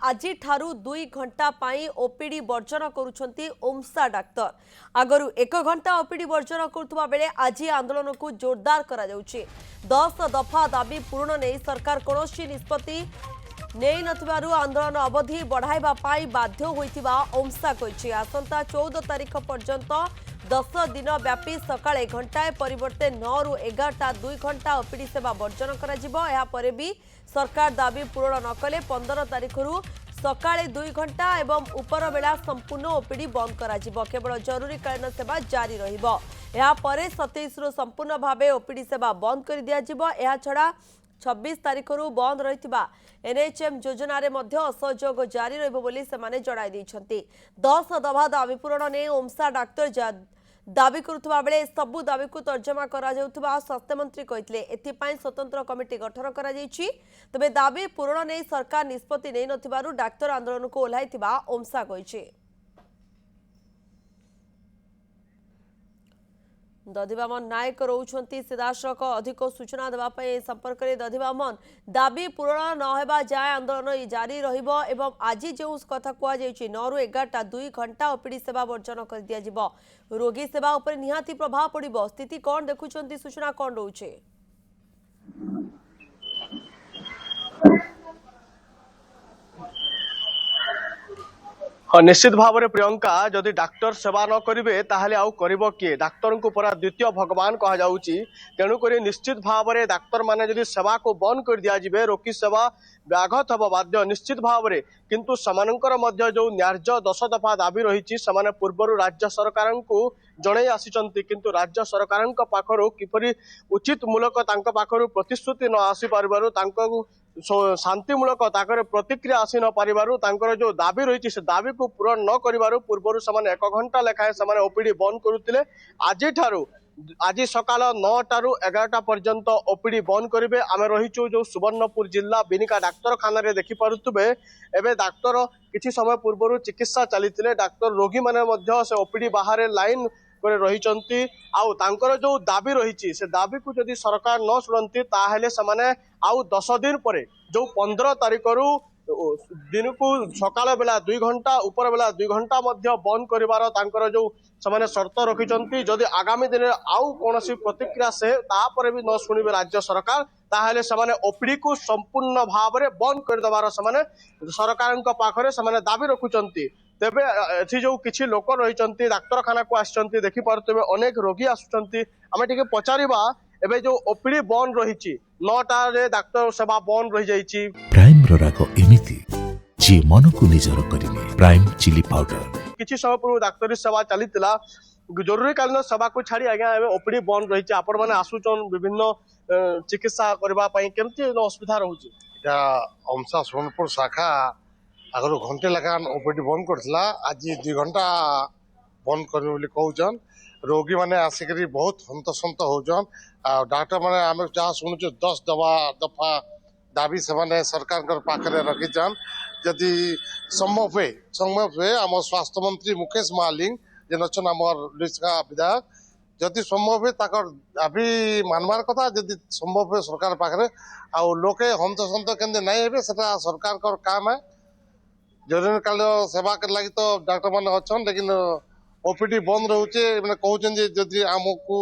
आज 2 घंटा OPD version करुछंती ओमसा doctor. आगरु 1 घंटा ओपीडी वर्जन करुवा बेले आज आंदोलन को जोरदार करा जाउछि। 10 दफा दाबी पूर्ण नहीं सरकार कौनसी निष्पत्ति नहीं नथिबारु आंदोलन अवधि बढ़ाइबा पाई बाध्य होइतिबा ओमसा कहिछि। आसंता 14 तारिख पर्यंत 10 दिन व्यापी सकाळे घंटाए परिवर्ते 9 रु 11टा 2 घंटा ओपीडी सेवा वर्जन करा जिवो। एहा परे भी सरकार दाबी पूर्ण न कले 15 तारिख रु सकाळे 2 घंटा एवं उपर बेला संपूर्ण ओपीडी बंद करा जिवो। केवल जरूरीकालीन सेवा जारी रहिबो। एहा परे 27 रु संपूर्ण भावे ओपीडी सेवा बंद कर दिया जिवो। एहा छडा 26 तारिख रु बंद रहितिबा एनएचएम योजना रे मध्य असहयोग जारी रहिबो बोली सेमाने जणाई दैछंती। 10 दफा दाबी पूरण ने ओमसा डाक्टर दाबी करुवा बेले सबु दाबी को तर्जमा करा जाउथबा स्वास्थ्य मंत्री कहितले। एथिपाई स्वतंत्र कमिटी गठन करा जाइछि। तबे दाबी पूरण ने सरकार निष्पत्ति नै नथिबारु डाक्टर आंदोलन को ओल्हाइतिबा ओमसा कहिछि। दधिवामन नायक रोचंती सीधासख अधिक सूचना देवाई संपर्क में। दधिवामन दाबी पूरण नहेबा जाए आंदोलन जारी रहिबो एवं आज जो कथा कहुई 9 रु 11टा 2 घंटा ओपीडी सेवा वर्जन कर दिया जिवो। रोगी सेवा उपर निहाती प्रभाव पड़िबो। स्थिति कौन देखुचंती सूचना कौन रोचे? हाँ, निश्चित भाव में प्रियंका जदि डाक्टर सेवा न करेंगे ताहले आउ करिबो किए? डाक्तर को पूरा द्वितीय भगवान कहा जाउची। तेणुक निश्चित भाव में डाक्तर माने जदि सेवा को बंद कर दिया जिबे रोगी सेवा व्याघत हब बाध्य निश्चित भाव में। किंतु समानंकर मध्य जो न्याय्य 10 दफा दाबी रही समाने पूर्वर राज्य सरकार को जणै आसिचंती। किंतु राज्य सरकार पाखरु किपरि उचित मूलक तांका पाखरु प्रतिश्रुति न आसी पारिबारु तांको शांतिमूलक प्रतिक्रिया आसी न पारिबारु तांकर जो दाबी रही से दाबी को पूरण न करिबारु पूर्वर समाने 1 घंटा लेखाएं समाने ओपीडी बंद करुतिले। आज सकाल 9टा रु 11टा पर्यंत ओपीडी बंद करेंगे। आम रहीचु जो सुवर्णपुर जिला बिनिका डाक्तरखाना रे देखि पारुतबे एबे डाक्तर किछि समय पूर्व चिकित्सा चलीथिले। डाक्तर रोगी माने मध्य से ओपीडी बाहर लाइन करे रहिचंती। आउ तांकर जो दाबी रही से दाबी को जदि सरकार न शुणती ताहेले समाने आउ 10 दिन परे जो 15 तारिख रु दिन को सकाल बेला 2 घंटा उपर बेला 2 घंटा मध्य बंद करिवार तांकर जो समाने शर्त रखिचंती। जदि आगामी दिन आउ कोनोसी प्रतिक्रिया से तापरे भी न सुनिबे राज्य सरकार ताहेले समाने ओपीडी को संपूर्ण भाव में बंद कर देवार समाने सरकार पाखरे समाने दाबी रखुचंती। तेबे एथि जो किछि लोक रहिचंती डाक्तरखाना को आछंती देखि पारुतबे अनेक रोगी आछंती। आमे टिके पचारिबा एबे जो ओपीडी बंद रहिछि 9टा रे डाक्टर सेवा बंद रहि जाइछि। प्राइम रो राग एमिति जे मन को निजर करिने प्राइम चिली पाउडर किछि समय पूर्व डाक्तरी सेवा चलीतिला जरूरीकालीन सेवा को छाड़ी आज्ञा एबे ओपीडी बंद रहिछि। आपण माने आसुचन विभिन्न चिकित्सा करबा पई केमति असुविधा रहउछि? या ओमसा सोनपुर शाखा आगरो घंटे लगान ओपीडी बंद करथिला। आज 2 घंटा बंद करबे बोली कहउछन। रोगी माने आसिकरी बहुत हंतसंत होजन। डॉक्टर माने आमे जहाँ सुनुଛୁ 10 दफा दाबी से सरकार पाखे रखीछन। जदि संभव हुए आम स्वास्थ्य मंत्री मुकेश महालिंग जेन अच्छन आमर लिस्का विधायक जदि संभव हुए दाबी मानवार कथा। जदि संभव हुए सरकार पाखे आ लोके हंतसंत केंद्र नहीं हे सेटा सरकार काम है। जरूरीकालीन सेवा के लगी तो डॉक्टर मैंने अच्छन लेकिन ओपीडी बंद रोचे मैंने कहते जदि आमको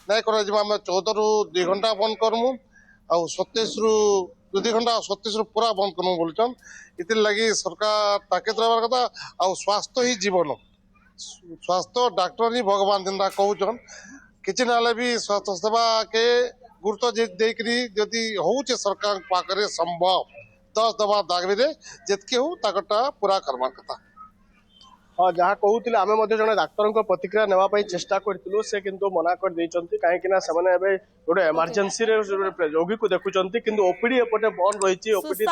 नहीं कर 14 रु 2 घंटा बंद करमु आ 27 रु 2 घंटा 27 रु पूरा बंद करमु बोलचन। इतिर लगी सरकार ताकत रहबार कथा। आ स्वास्थ्य ही जीवन स्वास्थ्य डॉक्टर ही भगवान जिंदा कहउचन। किछि नाले भी स्वास्थ्य सेवा के गुरुत्व देकरी जदि होउचे सरकार पाखरे संभव 10 दफा दाबी रे जेतके हो ताकटा पूरा करबार कथा। हाँ, जहाँ कहूले आम जड़े डाक्तर प्रतिक्रिया नापी चेष्टा करूँ से किंतु मना कर देइचंती। कहीं गोटे इमरजेंसी रोगी को देखुंत कि ओपीडी एपटे बंद रही। ओपीडी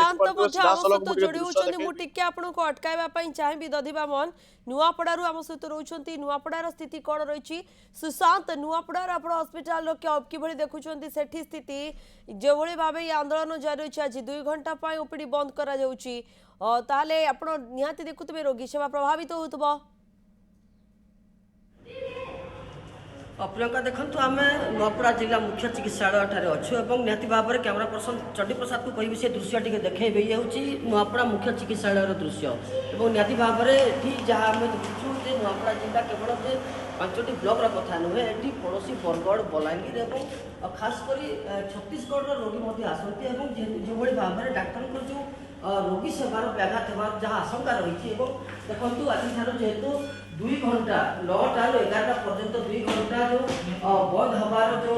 अटकाइबा चाहिए। दधिवामन नुआपड़ारू आम सहित रोचंती। नुआपड़ार स्थिति कौन रही? सुशांत नुआपड़ार आप हस्पिटाल किभली देखुं सेठी स्थिति जो भाव ये आंदोलन जारी रही। आज 2 घंटा ओपीडी बंद करा जाउची। ताहले आपण निहाती देखुतबे रोगी सेवा प्रभावित होतबो। प्रियंका देखु आम नुआपड़ा जिला मुख्य चिकित्सालय ठारे अच्छु और निहती भाव में कैमेरा पर्सन चंडी प्रसाद को कहि से दृश्य टी देखेबे ये हूँ नुआपड़ा मुख्य चिकित्सालय दृश्य और निहती भाव में जहाँ आम देखु नुआपड़ा जिला केवल जे 5टी ब्लॉक कथा नुहे ये पड़ोशी बरगढ़ बलांगीर और खासकर छत्तीसगढ़ रोगी आसती जो भाव में डाक्तर जो रोगी सेवार व्याघात होवार जहाँ आशंका रही देखो आज जेहेतु 2 घंटा 9टा ରୁ 11ଟା पर्यंत 2 घंटा जो बंद हबार जो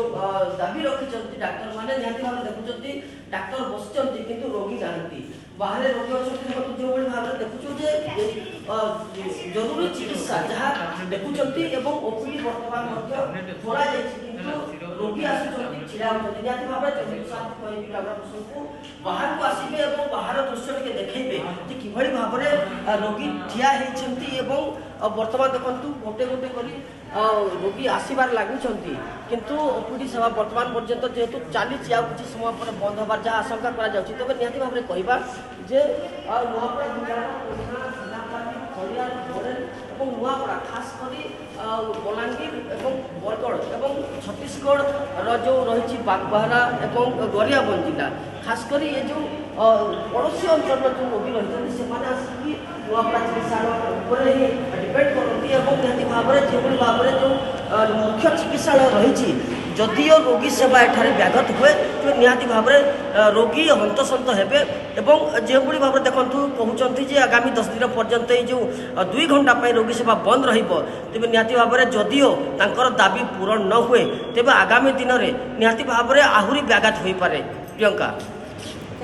दाबी रखिंट डाक्तर मैंने निहती भाव देखुं डाक्तर बस किंतु रोगी जाती बाहर रोगी अच्छा जो भाव में देखुं जरूरी चिकित्सा जहाँ देखुं ओपीडी बर्तमान खोला रोगी आसुँच छिड़ा निहती भाव में बाहर को आसबे और बाहर दृश्य टे देखेबे कि भाव में रोगी ठिया बर्तमान देखु गोटे गोटे करी रोगी आसबार लगुंट किंतु ओपीडी सेवा बर्तमान पर्यंत जेहेतु चली किसी समय पर बंद हबार जहाँ आशंका करा तेज निहती भाव में कहवा जे नुआपड़ा जिला नुआपड़ा खास करी बलांगीर और बरगढ़ और छत्तीसगढ़ जो रही बागबाहरा और गरियाबंद जिला खासकर ये जो पड़ोशी अंचल जो रोगी रही से नुआपड़ा चिकित्सालय डिपेंड करती निहती भाव में जो भाव में जो मुख्य चिकित्सालय रही जदियो रोगी सेवा एठारे व्याघत हुए तो निहती भाव में रोगी हंतसंत हेबे एवं जो भाव में देखु कहते हैं आगामी 10 दिन पर्यंत जो 2 घंटा रोगी सेवा बंद तेज निहती भाव में जदियो तांकर दाबी पूरण न हुए तेज आगामी दिन में निहती भाव में आहरी व्याघात हो पारे। प्रियंका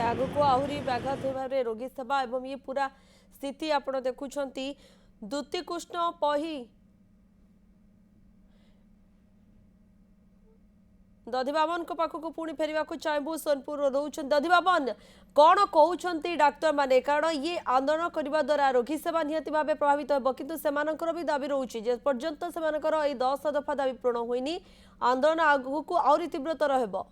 आगु को आहरी व्याघात होबारे रोगी सेवा एवं ये पूरा स्थिति आपण देखुछंती द्युति कृष्ण पही दधिबाबन को पाखक पुणी फेरवा चाहबू सोनपुर रोचन दधिबाबन कौन कहते डाक्तर माने कारण ये आंदोलन करने द्वारा रोगी सेवा निहती भाव प्रभावित हो किंतु सेमानकर भी दाबी रोचे जे पर्यंत सेमानकर ए 10 दफा दाबी पूर्ण होइनी आंदोलन आगु को आउरी तीव्रतर हेबो।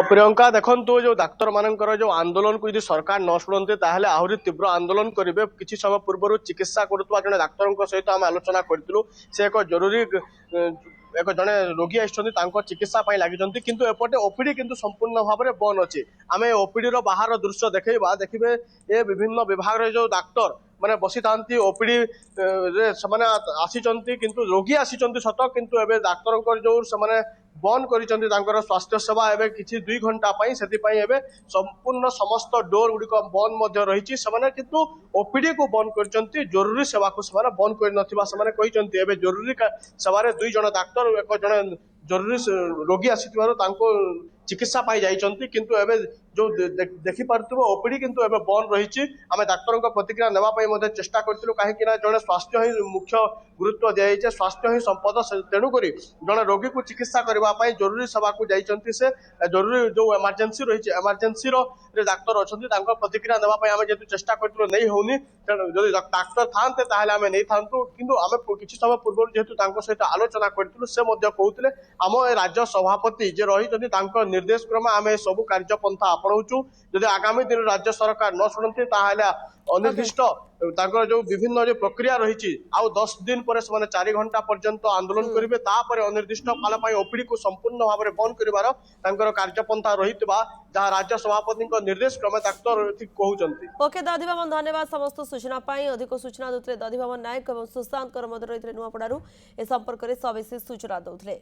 प्रियंका देखो जो डाक्तर मानकर जो आंदोलन को यदि सरकार न शुणते ताहले आहरी तीव्र आंदोलन करेंगे। किसी समय पूर्व चिकित्सा करुवा जड़े डाक्तर सहित आम आलोचना करूँ से एक जरूरी एक जड़े रोगी आसछन्ति चिकित्सा लगी किंतु एपटे ओपीडी किंतु संपूर्ण भाव में बंद अच्छी आम ओपीडी बाहर दृश्य देखा देखिए ये विभिन्न विभाग जो डाक्तर माने बसी था ओपीडी आसी किंतु रोगी आसी सत किंतु एबे डाक्तर जो से बंद कर स्वास्थ्य सेवा एवं किसी 2 घंटा से संपूर्ण समस्त डोर गुड़िक बंद रही किंतु ओपीडी को बंद कर जरूरी सेवा को बंद कर जरूरी सेवा 2 जन डाक्तर एक जन जरूरी रोगी आसी चिकित्सा पाई जाइछन्ति किंतु एबे जो देखि पारथुबो ओपीडी किंतु एबे बंद रही आमे डाक्तरक प्रतिक्रिया नेबा पई मध्ये चेष्टा करथिलु काहे कि ना जने स्वास्थ्य ही मुख्य गुरुत्व दिया जाइछे स्वास्थ्य ही संपद तेणु करी जने रोगी को चिकित्सा करबा पई जरूरी सेवा को जाइछन्ति से जरूरी जो इमरजेंसी रही इमरजेंसी रो डाक्तर अछन्ति तांको प्रतिक्रिया नेबा पई आमे जेतु चेष्टा करथिलु नै होउनी जदि डाक्तर थान्ते ताहले आमे नै थान्तु किंतु आमे किछि समय पूर्व जेतु तांको सहित आलोचना करथिलु से मध्ये कहउतले आम राज्य सभापति जे रही जदि तांको निर्देश क्रम आम सबू कार्यपंथा आपणाऊँ जदि आगामी दिन राज्य सरकार न शुणती अनिर्दिष्ट जो विभिन्न जो प्रक्रिया रही आउ 10 दिन पर 4 घंटा पर्यंत आंदोलन करेंगे तापर अनिर्दिष्ट काल ओपीडी को संपूर्ण भाव में बंद कर कार्यपंथा रही जहाँ राज्य सभापति निर्देश क्रम डाक्तर कहते। ओके दधिबाबन धन्यवाद समस्त सूचना अधिक सूचना दूसरे दधिबाबन नायक और सुशांत रही नुआपड़ारू ए संपर्क में सविशेष सूचना दूसरे।